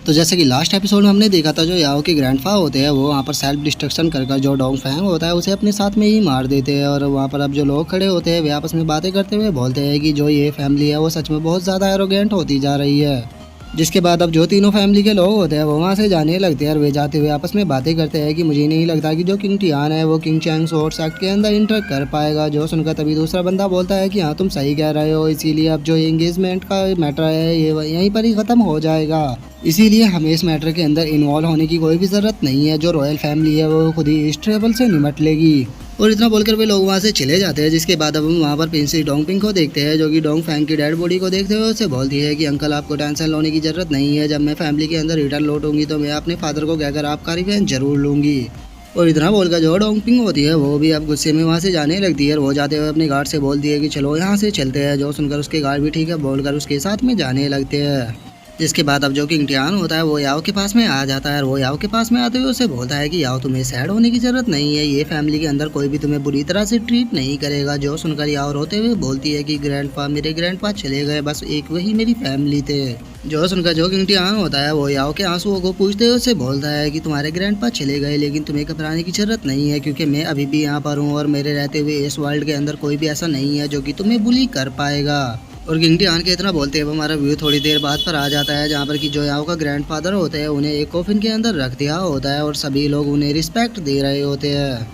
तो जैसे कि लास्ट एपिसोड में हमने देखा था, जो याओ के ग्रैंडफा होते हैं वो वहाँ पर सेल्फ डिस्ट्रक्शन कर जो डोंग फैंग होता है उसे अपने साथ में ही मार देते हैं। और वहाँ पर अब जो लोग खड़े होते हैं वे आपस में बातें करते हुए बोलते हैं कि जो ये फैमिली है वो सच में बहुत ज़्यादा एरोगेंट होती जा रही है। जिसके बाद अब जो तीनों फैमिली के लोग होते हैं वो वहाँ से जाने लगते हैं और वे जाते हुए आपस में बातें करते हैं कि मुझे नहीं लगता कि जो किंग टियान है वो किंग चैंग सोर्ड सेक्ट के अंदर इंटर कर पाएगा। जो सुनकर तभी दूसरा बंदा बोलता है कि हाँ तुम सही कह रहे हो, इसीलिए अब जो एंगेजमेंट का मैटर है ये यहीं पर ही ख़त्म हो जाएगा। इसीलिए हमें इस मैटर के अंदर इन्वॉल्व होने की कोई भी ज़रूरत नहीं है। जो रॉयल फैमिली है वो खुद ही इस ट्रबल से निपट लेगी। और इतना बोलकर वे लोग वहाँ से चले जाते हैं। जिसके बाद अब हम वहाँ पर प्रिंसी डोंग पिंग को देखते हैं, जो कि डोंग फैंग की डेड बॉडी को देखते हुए उससे बोलती है कि अंकल आपको टेंशन लेने की जरूरत नहीं है, जब मैं फैमिली के अंदर रिटर्न लौटूंगी तो मैं अपने फादर को कहकर आपका रिवेंज जरूर लूंगी। और इतना बोलकर जो डोंग पिंग होती है वो भी अब गुस्से में वहाँ से जाने लगती है और वो जाते हुए अपने गार्ड से बोलती है कि चलो यहाँ से चलते हैं। जो सुनकर उसके गार्ड भी ठीक है बोलकर उसके साथ में जाने लगते हैं। जिसके बाद अब जो किंग टियान होता है वो याओ के पास में आ जाता है और वो याओ के पास में आते हुए उसे बोलता है कि याओ तुम्हें सैड होने की जरूरत नहीं है, ये फैमिली के अंदर कोई भी तुम्हें बुरी तरह से ट्रीट नहीं करेगा। जो सुनकर याओ रोते हुए बोलती है कि ग्रैंडपा मेरे ग्रैंडपा चले गए, बस एक वही मेरी फैमिली थे। जो सुनकर जो किंग टियान होता है वो याओ के आंसुओं को पूछते हुए उसे बोलता है कि तुम्हारे ग्रैंडपा चले गए लेकिन तुम्हें घबराने की जरूरत नहीं है, क्योंकि मैं अभी भी यहाँ पर हूँ और मेरे रहते हुए इस वर्ल्ड के अंदर कोई भी ऐसा नहीं है जो कि तुम्हें बुली कर पाएगा। और किंग टियान के इतना बोलते हैं हमारा व्यू थोड़ी देर बाद पर आ जाता है, जहाँ पर कि जो याओ का ग्रैंडफादर होते हैं उन्हें एक कॉफिन के अंदर रख दिया होता है और सभी लोग उन्हें रिस्पेक्ट दे रहे होते हैं।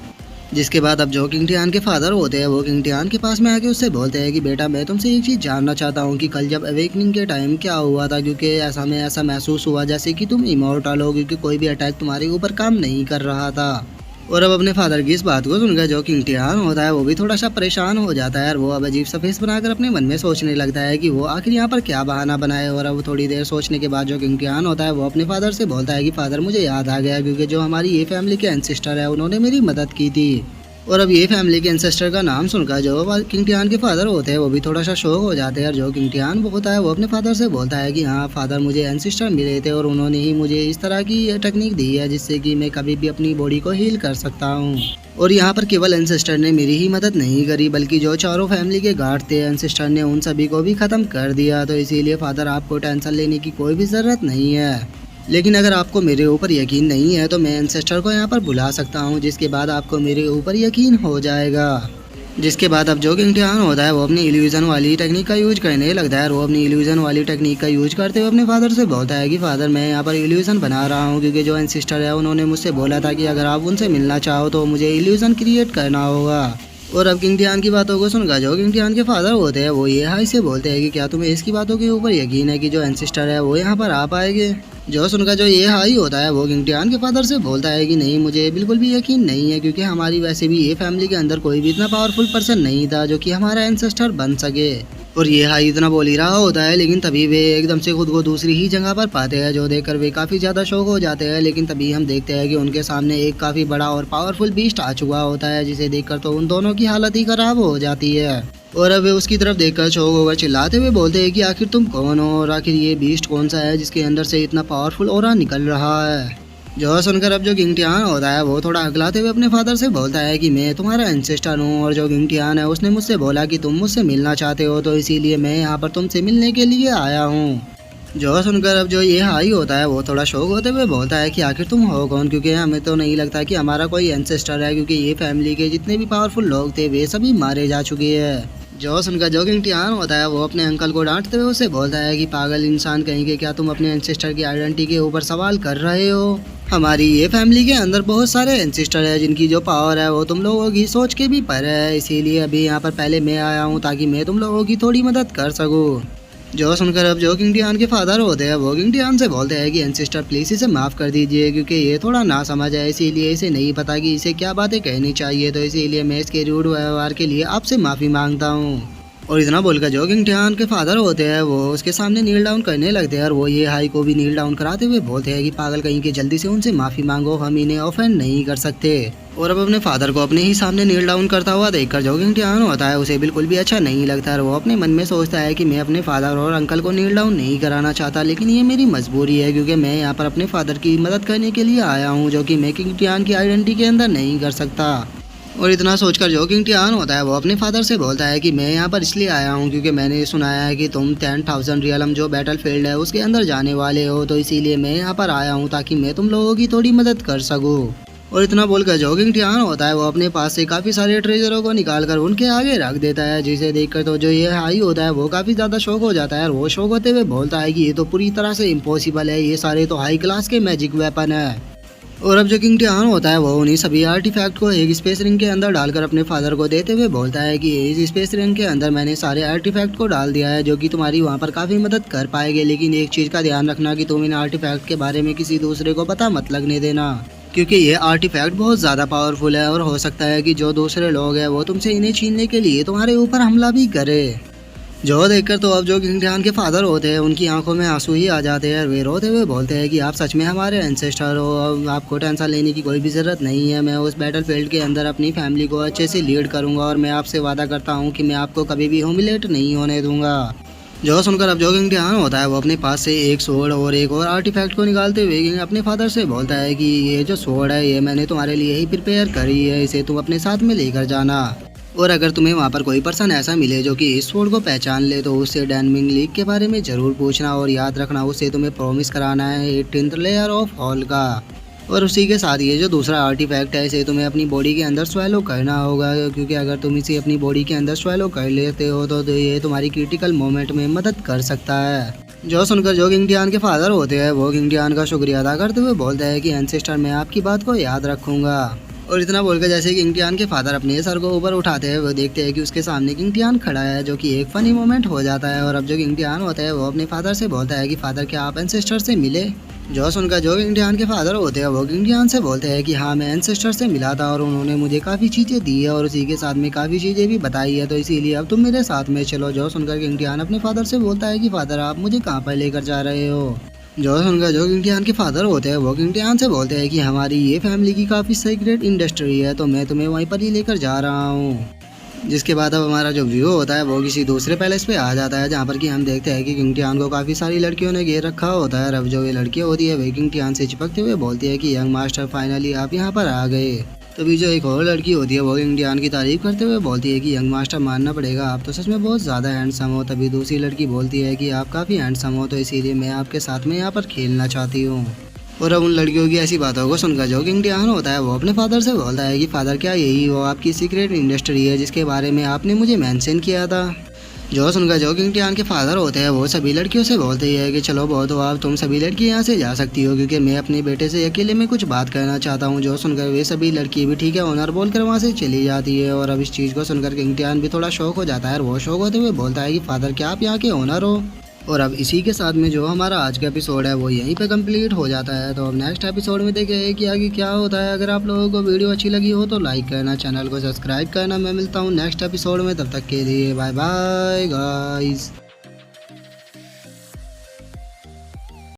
जिसके बाद अब जो किंग टियान के फादर होते हैं वो किंग टियान के पास में आके उससे बोलते हैं कि बेटा मैं तुमसे एक चीज़ जानना चाहता हूँ कि कल जब अवेकनिंग के टाइम क्या हुआ था, क्योंकि ऐसा महसूस हुआ जैसे कि तुम इमॉर्टल हो, क्योंकि कोई भी अटैक तुम्हारे ऊपर काम नहीं कर रहा था। और अब अपने फादर की इस बात को सुनकर जो किंग टियान होता है वो भी थोड़ा सा परेशान हो जाता है और वो अब अजीब सा फेस बनाकर अपने मन में सोचने लगता है कि वो आखिर यहाँ पर क्या बहाना बनाए। और अब थोड़ी देर सोचने के बाद जो किंग टियान होता है वो अपने फादर से बोलता है कि फादर मुझे याद आ गया, क्योंकि जो हमारी ये फैमिली के एंसेस्टर है उन्होंने मेरी मदद की थी। और अब ये फैमिली के एंसेस्टर का नाम सुनकर जो किंग टियान के फादर होते हैं वो भी थोड़ा सा शौक हो जाते हैं। और जो किंग टियान होता है वो अपने फादर से बोलता है कि हाँ फादर मुझे एंसेस्टर मिले थे और उन्होंने ही मुझे इस तरह की टेक्निक दी है जिससे कि मैं कभी भी अपनी बॉडी को हील कर सकता हूँ। और यहाँ पर केवल एंसेस्टर ने मेरी ही मदद नहीं करी बल्कि जो चारों फैमिली के गार्ड थे एंसेस्टर ने उन सभी को भी ख़त्म कर दिया। तो इसीलिए फादर आपको टेंशन लेने की कोई भी ज़रूरत नहीं है। लेकिन अगर आपको मेरे ऊपर यकीन नहीं है तो मैं एंसेस्टर को यहाँ पर बुला सकता हूँ, जिसके बाद आपको मेरे ऊपर यकीन हो जाएगा। जिसके बाद अब जो किंग टियान होता है वो अपनी इल्यूजन वाली टेक्निक का यूज करने लगता है और वो अपनी इल्यूजन वाली टेक्निक का यूज करते हुए अपने फादर से बोलता है कि फादर मैं यहाँ पर इल्यूजन बना रहा हूँ, क्योंकि जो एंसेस्टर है उन्होंने मुझसे बोला था कि अगर आप उनसे मिलना चाहो तो मुझे इल्यूजन क्रिएट करना होगा। और अब किंग टियान की बातों को सुनकर जो किंग टियान के फादर होते हैं वो ये हाई से बोलते हैं कि क्या तुम्हें इसकी बातों के ऊपर यकीन है कि जो एंसेस्टर है वो यहाँ पर आ पाएंगे। जो सुनकर जो ये हाई होता है वो किंग टियान के फादर से बोलता है कि नहीं मुझे बिल्कुल भी यकीन नहीं है, क्योंकि हमारी वैसे भी ये फैमिली के अंदर कोई भी इतना पावरफुल पर्सन नहीं था जो कि हमारा एंसेस्टर बन सके। और ये हाई इतना बोल ही रहा होता है लेकिन तभी वे एकदम से खुद को दूसरी ही जगह पर पाते हैं, जो देखकर वे काफ़ी ज़्यादा शौक हो जाते हैं। लेकिन तभी हम देखते हैं कि उनके सामने एक काफ़ी बड़ा और पावरफुल बीस्ट आ चुका होता है, जिसे देखकर तो उन दोनों की हालत ही खराब हो जाती है। और अब वे उसकी तरफ देखकर शौक होकर चिल्लाते हुए बोलते हैं कि आखिर तुम कौन हो और आखिर ये बीस्ट कौन सा है जिसके अंदर से इतना पावरफुल ऑरा निकल रहा है। जो सुनकर अब जो किंग टियान होता है वो थोड़ा अगलाते हुए अपने फादर से बोलता है कि मैं तुम्हारा एंसेस्टर हूँ और जो किंग टियान है उसने मुझसे बोला कि तुम मुझसे मिलना चाहते हो, तो इसीलिए मैं यहाँ पर तुमसे मिलने के लिए आया हूँ। जो सुनकर अब जो ये हाई होता है वो थोड़ा शौक होते हुए बोलता है कि आखिर तुम हो कौन, क्योंकि हमें तो नहीं लगता कि हमारा कोई एंसेस्टर है, क्योंकि ये फैमिली के जितने भी पावरफुल लोग थे वे सभी मारे जा चुके हैं। जो सुनकर जो किंग टियान होता है वो अपने अंकल को डांटते हुए उसे बोलता है कि पागल इंसान कहीं के, क्या तुम अपने एंसेस्टर की आइडेंटिटी के ऊपर सवाल कर रहे हो? हमारी ये फैमिली के अंदर बहुत सारे एंसेस्टर है जिनकी जो पावर है वो तुम लोगों की सोच के भी परे है, इसीलिए अभी यहाँ पर पहले मैं आया हूँ ताकि मैं तुम लोगों की थोड़ी मदद कर सकूँ। जो सुनकर अब जो किंग टियान के फादर होते हैं वो किंग टियान से बोलते हैं कि एंसेस्टर प्लीज़ इसे माफ़ कर दीजिए, क्योंकि ये थोड़ा ना समझ है, इसीलिए इसे नहीं पता कि इसे क्या बातें कहनी चाहिए, तो इसीलिए मैं इसके रूड व्यवहार के लिए आपसे माफ़ी मांगता हूँ। और इतना बोलकर जो किंग टियान के फादर होते हैं वो उसके सामने नील डाउन करने लगते हैं और वो ये हाई को भी नील डाउन कराते हुए बोलते हैं कि पागल कहीं के, जल्दी से उनसे माफ़ी मांगो, हम इन्हें ऑफेंड नहीं कर सकते। और अब अपने फादर को अपने ही सामने नील डाउन करता हुआ देखकर जो किंग टियान होता है उसे बिल्कुल भी अच्छा नहीं लगता और वो अपने मन में सोचता है कि मैं अपने फादर और अंकल को नील डाउन नहीं कराना चाहता, लेकिन ये मेरी मजबूरी है, क्योंकि मैं यहाँ पर अपने फादर की मदद करने के लिए आया हूँ, जो कि मैं किंग टियान की आइडेंटिटी के अंदर नहीं कर सकता। और इतना सोचकर जो किंग टियान होता है वो अपने फादर से बोलता है कि मैं यहाँ पर इसलिए आया हूँ क्योंकि मैंने सुनाया है कि तुम 10,000 रियलम जो बैटल फील्ड है उसके अंदर जाने वाले हो, तो इसीलिए मैं यहाँ पर आया हूँ ताकि मैं तुम लोगों की थोड़ी मदद कर सकूँ। और इतना बोलकर जो किंग टियान होता है वो अपने पास से काफ़ी सारे ट्रेजरों को निकाल कर उनके आगे रख देता है, जिसे देखकर तो जो ये हाई होता है वो काफ़ी ज़्यादा शौक हो जाता है और वो शौक होते हुए बोलता है कि ये तो पूरी तरह से इम्पॉसिबल है, ये सारे तो हाई क्लास के मैजिक वेपन है। और अब जो किंग टियान होता है वो उन्हीं सभी आर्टिफैक्ट को एक स्पेस रिंग के अंदर डालकर अपने फादर को देते हुए बोलता है कि इस स्पेस रिंग के अंदर मैंने सारे आर्टिफैक्ट को डाल दिया है जो कि तुम्हारी वहाँ पर काफ़ी मदद कर पाएंगे, लेकिन एक चीज़ का ध्यान रखना कि तुम इन आर्टिफैक्ट के बारे में किसी दूसरे को पता मत लगने देना, क्योंकि ये आर्टिफैक्ट बहुत ज़्यादा पावरफुल है और हो सकता है कि जो दूसरे लोग हैं वो तुमसे इन्हें छीनने के लिए तुम्हारे ऊपर हमला भी करे। जो देखकर तो अब जो किंग टियान के फादर होते हैं उनकी आंखों में आंसू ही आ जाते हैं, वे रोते हुए बोलते हैं कि आप सच में हमारे एंसेस्टर हो, अब आपको टेंशन लेने की कोई भी ज़रूरत नहीं है, मैं उस बैटल फील्ड के अंदर अपनी फैमिली को अच्छे से लीड करूंगा और मैं आपसे वादा करता हूं कि मैं आपको कभी भी ह्यूमिलेट नहीं होने दूंगा। जो सुनकर अब जो किंग टियान होता है वो अपने पास से एक सोर्ड और एक और आर्टिफैक्ट को निकालते हुए किंग अपने फादर से बोलता है कि ये जो सोर्ड है ये मैंने तुम्हारे लिए ही प्रिपेयर करी है, इसे तुम अपने साथ में लेकर जाना। और अगर तुम्हें वहाँ पर कोई पर्सन ऐसा मिले जो कि इस स्वॉर्ड को पहचान ले तो उससे डैनमिंग लीग के बारे में ज़रूर पूछना और याद रखना उसे तुम्हें प्रॉमिस कराना है 18th लेयर ऑफ हॉल का। और उसी के साथ ये जो दूसरा आर्टिफैक्ट है इसे तुम्हें अपनी बॉडी के अंदर स्वेलो करना होगा, क्योंकि अगर तुम इसे अपनी बॉडी के अंदर स्वेलो कर लेते हो तो ये तुम्हारी क्रिटिकल मोमेंट में मदद कर सकता है। जो सुनकर जो किंग टियान के फादर होते हैं वो किंग टियान का शुक्रिया अदा करते हुए बोलते हैं कि एंसेस्टर मैं आपकी बात को याद रखूंगा। और इतना बोलकर जैसे किंग टियान के फादर अपने सर को ऊपर उठाते हैं वो देखते हैं कि उसके सामने किंग टियान खड़ा है, जो कि एक फनी मोमेंट हो जाता है। और अब जो किंग टियान होता है वो अपने फादर से बोलता है कि फादर क्या आप एंसेस्टर से मिले। जो सुनकर जो किंग टियान के फादर होते हैं वो किंग टियान से बोलते हैं कि हाँ मैं एंसेस्टर से मिला था और उन्होंने मुझे काफ़ी चीज़ें दी है और उसी के साथ में काफ़ी चीज़ें भी बताई है, तो इसीलिए अब तुम मेरे साथ में चलो। जो सुनकर किंग टियान अपने फादर से बोलता है कि फादर आप मुझे कहाँ पर लेकर जा रहे हो। जो सुनकर जो किंग टियान के फादर होते हैं वो किंग टियान से बोलते हैं कि हमारी ये फैमिली की काफ़ी सीक्रेट इंडस्ट्री है, तो मैं तुम्हें वहीं पर ही लेकर जा रहा हूँ। जिसके बाद अब हमारा जो व्यू होता है वो किसी दूसरे पैलेस पे आ जाता है, जहाँ पर कि हम देखते हैं कि किंग टियान को काफ़ी सारी लड़कियों ने घेर रखा होता है। अब जो ये लड़कियाँ होती है वे किंग टियान से चिपकते हुए बोलती है कि यंग मास्टर फाइनली आप यहाँ पर आ गए। तभी जो एक और लड़की होती है वो किंग टियान की तारीफ करते हुए बोलती है कि यंग मास्टर मानना पड़ेगा आप तो सच में बहुत ज़्यादा हैंडसम हो। तभी दूसरी लड़की बोलती है कि आप काफ़ी हैंडसम हो, तो इसीलिए मैं आपके साथ में यहाँ पर खेलना चाहती हूँ। और अब उन लड़कियों की ऐसी बातों को सुनकर जो किंग टियान होता है वो अपने फादर से बोलता है कि फादर क्या यही वो आपकी सीक्रेट इंडस्ट्री है जिसके बारे में आपने मुझे मेंशन किया था। जो सुनकर जो किंग टियान के फादर होते हैं वो सभी लड़कियों से बोलते हैं कि चलो बहुत हो आप, तुम सभी लड़की यहाँ से जा सकती हो क्योंकि मैं अपने बेटे से अकेले में कुछ बात करना चाहता हूँ। जो सुनकर वे सभी लड़की भी ठीक है ऑनर बोलकर वहाँ से चली जाती है। और अब इस चीज़ को सुनकर किंग टियान भी थोड़ा शौक हो जाता है और वो शौक होते हुए बोलता है कि फादर क्या आप यहाँ के ऑनर हो। और अब इसी के साथ में जो हमारा आज का एपिसोड है वो यहीं पे कंप्लीट हो जाता है। तो अब नेक्स्ट एपिसोड में देखें कि आगे क्या होता है। अगर आप लोगों को वीडियो अच्छी लगी हो तो लाइक करना, चैनल को सब्सक्राइब करना। मैं मिलता हूँ नेक्स्ट एपिसोड में, तब तक के लिए बाय बाय गाइस।